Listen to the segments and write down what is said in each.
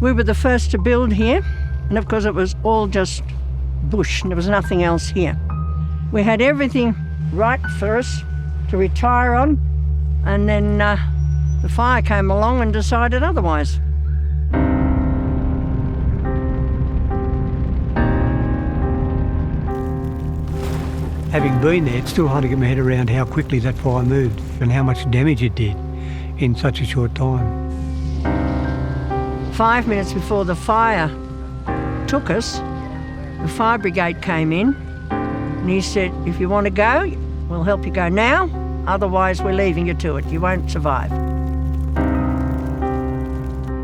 We were the first to build here, and of course it was all just bush and there was nothing else here. We had everything right for us to retire on, and then the fire came along and decided otherwise. Having been there, it's still hard to get my head around how quickly that fire moved and how much damage it did in such a short time. 5 minutes before the fire took us, the fire brigade came in and he said, if you want to go, we'll help you go now, otherwise we're leaving you to it, you won't survive.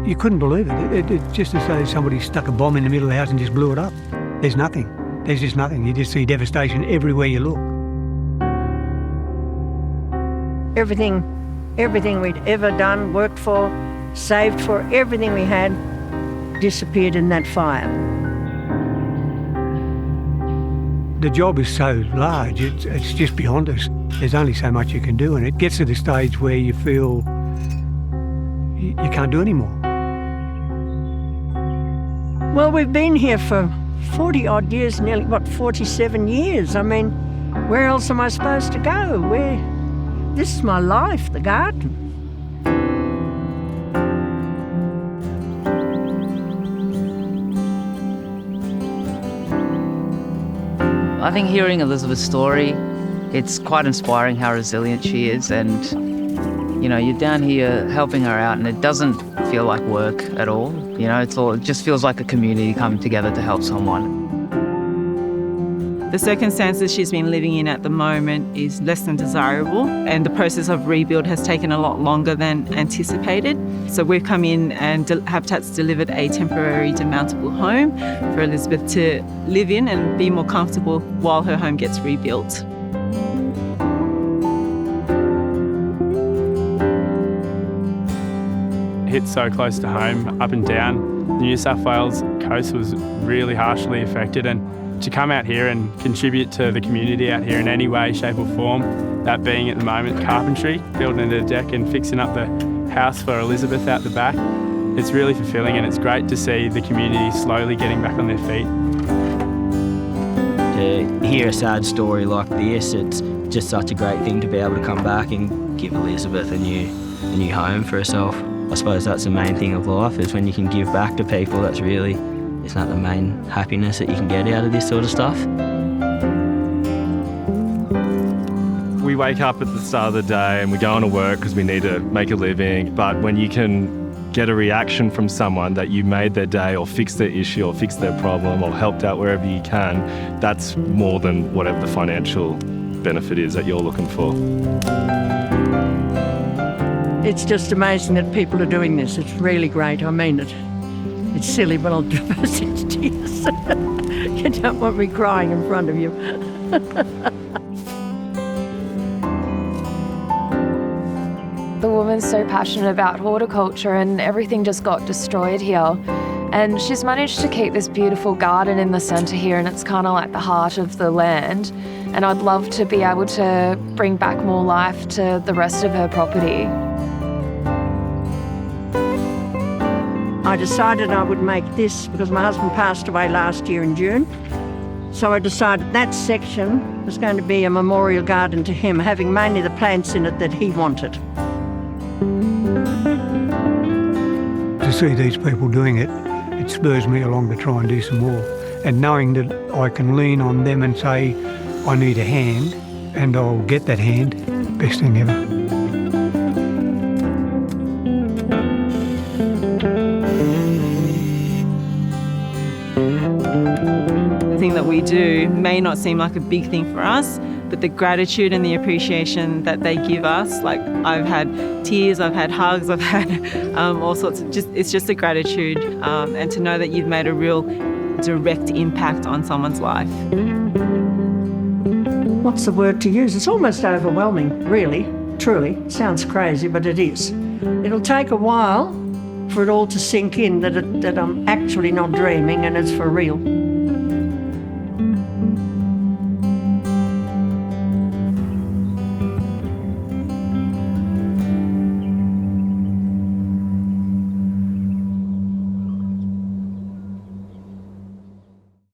You couldn't believe it. It's just as though somebody stuck a bomb in the middle of the house and just blew it up. There's nothing. There's just nothing. You just see devastation everywhere you look. Everything we'd ever done, worked for, saved for, everything we had disappeared in that fire. The job is so large, it's just beyond us. There's only so much you can do, and it gets to the stage where you feel you can't do any more. Well, we've been here for 40-odd years, nearly, 47 years? I mean, where else am I supposed to go? This is my life, the garden. I think hearing Elisabeth's story, it's quite inspiring how resilient she is, and you know, you're down here helping her out and it doesn't feel like work at all. You know, it just feels like a community coming together to help someone. The circumstances she's been living in at the moment is less than desirable, and the process of rebuild has taken a lot longer than anticipated. So we've come in and Habitat's delivered a temporary demountable home for Elisabeth to live in and be more comfortable while her home gets rebuilt. Hit so close to home, up and down. The New South Wales coast was really harshly affected, and to come out here and contribute to the community out here in any way, shape or form, that being at the moment carpentry, building a deck and fixing up the house for Elisabeth out the back, it's really fulfilling, and it's great to see the community slowly getting back on their feet. To hear a sad story like this, it's just such a great thing to be able to come back and give Elisabeth a new home for herself. I suppose that's the main thing of life, is when you can give back to people. That's really, isn't that the main happiness that you can get out of this sort of stuff? We wake up at the start of the day and we go on to work because we need to make a living, but when you can get a reaction from someone that you made their day or fixed their issue or fixed their problem or helped out wherever you can, that's more than whatever the financial benefit is that you're looking for. It's just amazing that people are doing this. It's really great. I mean it. It's silly, but I'll burst into tears. You don't want me crying in front of you. The woman's so passionate about horticulture and everything just got destroyed here. And she's managed to keep this beautiful garden in the centre here, and it's kind of like the heart of the land. And I'd love to be able to bring back more life to the rest of her property. I decided I would make this because my husband passed away last year in June. So I decided that section was going to be a memorial garden to him, having mainly the plants in it that he wanted. To see these people doing it, it spurs me along to try and do some more. And knowing that I can lean on them and say, I need a hand, and I'll get that hand, best thing ever. The thing that we do may not seem like a big thing for us, but the gratitude and the appreciation that they give us, like I've had tears, I've had hugs, I've had all sorts of, it's just a gratitude, and to know that you've made a real direct impact on someone's life. What's the word to use? It's almost overwhelming, really, truly. It sounds crazy, but it is. It'll take a while for it all to sink in that I'm actually not dreaming and it's for real.